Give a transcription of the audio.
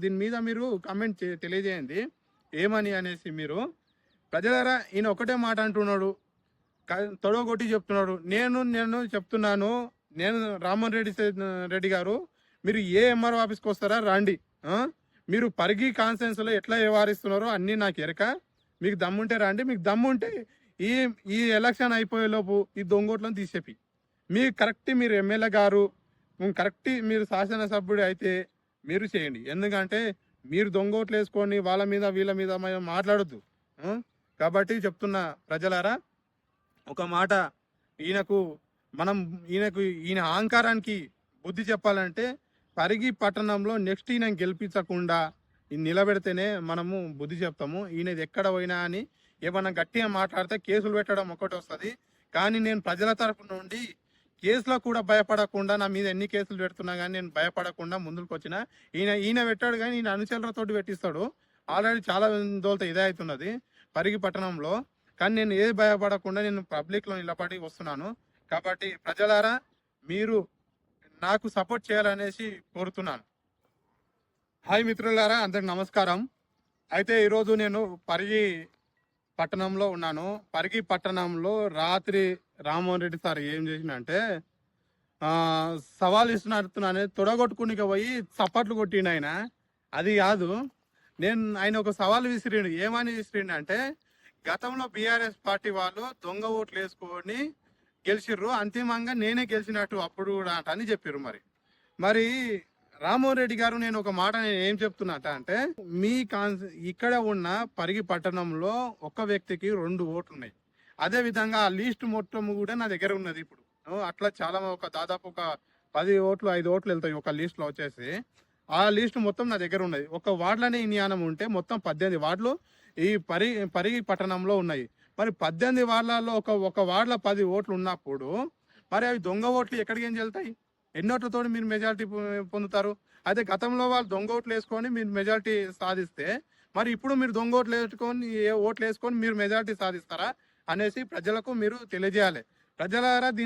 దీని మీద మీరు కామెంట్ తెలియజేయండి ఏమని అనేసి. మీరు ప్రజలారా ఈయన ఒకటే మాట అంటున్నాడు, తొడగొట్టి చెప్తున్నాడు. నేను చెప్తున్నాను, నేను రామ్మోహన్ రెడ్డి గారు, మీరు ఏ ఎంఆర్ఓ ఆఫీస్కి వస్తారా రండి. మీరు పరిగి కాన్ఫరెన్స్లో ఎట్లా వ్యవహరిస్తున్నారో అన్నీ నాకు ఎరక. మీకు దమ్ముంటే రండి. మీకు దమ్ముంటే ఈ ఈ ఎలక్షన్ అయిపోయేలోపు ఈ దొంగోట్లను తీసేపి మీకు కరెక్ట్, మీరు ఎమ్మెల్యే గారు కరెక్ట్, మీరు శాసనసభ్యుడు అయితే మీరు చేయండి. ఎందుకంటే మీరు దొంగోట్లు వేసుకొని వాళ్ళ మీద వీళ్ళ మీద మాట్లాడొద్దు. కాబట్టి చెప్తున్న ప్రజలారా, ఒక మాట, ఈయన అహంకారానికి బుద్ధి చెప్పాలంటే పరిగి పట్టణంలో నెక్స్ట్ ఈయన గెలిపించకుండా నిలబెడితేనే మనము బుద్ధి చెప్తాము. ఈయనది ఎక్కడ పోయినా అని ఏమన్నా గట్టిగా మాట్లాడితే కేసులు పెట్టడం ఒకటి వస్తుంది. కానీ నేను ప్రజల తరపు నుండి కేసులో కూడా భయపడకుండా, నా మీద ఎన్ని కేసులు పెడుతున్నా కానీ నేను భయపడకుండా ముందుకు వచ్చిన. ఈయన పెట్టాడు కానీ ఈయన అనుచరులతోటి పెట్టిస్తాడు. ఆల్రెడీ చాలా దోలతో ఇదే అవుతున్నది పరిగి పట్టణంలో. కానీ నేను ఏది భయపడకుండా నేను పబ్లిక్లో నిలబడి వస్తున్నాను. కాబట్టి ప్రజలారా, మీరు నాకు సపోర్ట్ చేయాలనేసి కోరుతున్నాను. హాయ్ మిత్రులారా, అందరికి నమస్కారం. అయితే ఈరోజు నేను పరిగి పట్టణంలో ఉన్నాను. పరిగి పట్టణంలో రాత్రి రామ్మోహన్ రెడ్డి సార్ ఏం చేసినంటే సవాల్ ఇస్తున్నట్టున్నాను, తొడగొట్టుకునికి పోయి చప్పట్లు కొట్టిండు ఆయన. అది కాదు, ఆయన ఒక సవాల్ విసిరిండు. ఏమని విసిరిండు అంటే, గతంలో బీఆర్ఎస్ పార్టీ వాళ్ళు దొంగ ఓట్లు వేసుకొని గెలిచిర్రు, అంతిమంగా నేనే గెలిచినట్టు అప్పుడు కూడా అని చెప్పారు. మరి రామ్మోహన్ రెడ్డి గారు, నేను ఒక మాట ఏం చెప్తున్నట్ట అంటే, ఇక్కడ ఉన్న పరిగి పట్టణంలో ఒక వ్యక్తికి 2 ఓట్లు ఉన్నాయి. అదే విధంగా ఆ లీస్ట్ మొత్తం కూడా నా దగ్గర ఉన్నది. ఇప్పుడు అట్లా చాలా దాదాపు ఒక 10 ఓట్లు 5 ఓట్లు వెళ్తాయి ఒక లిస్ట్ లో వచ్చేసి. ఆ లిస్ట్ మొత్తం నా దగ్గర ఉన్నది. ఒక వార్డులోనే ఈ జ్ఞానం ఉంటే మొత్తం 18 వార్డులు ఈ పరిగి పట్టణంలో ఉన్నాయి. మరి 18 వార్డులలో ఒక వార్డులో 10 ఓట్లు ఉన్నప్పుడు మరి అవి దొంగ ఓట్లు ఎక్కడికి ఏం వెళ్తాయి? ఎన్నోట్లతో మీరు మెజారిటీ పొందుతారు? అదే గతంలో వాళ్ళు దొంగ ఓట్లు వేసుకొని మీరు మెజారిటీ సాధిస్తే, మరి ఇప్పుడు మీరు దొంగ ఓట్లు వేసుకొని మీరు మెజారిటీ సాధిస్తారా అనేసి ప్రజలకు మీరు తెలియజేయాలి. ప్రజలారా, దీన్ని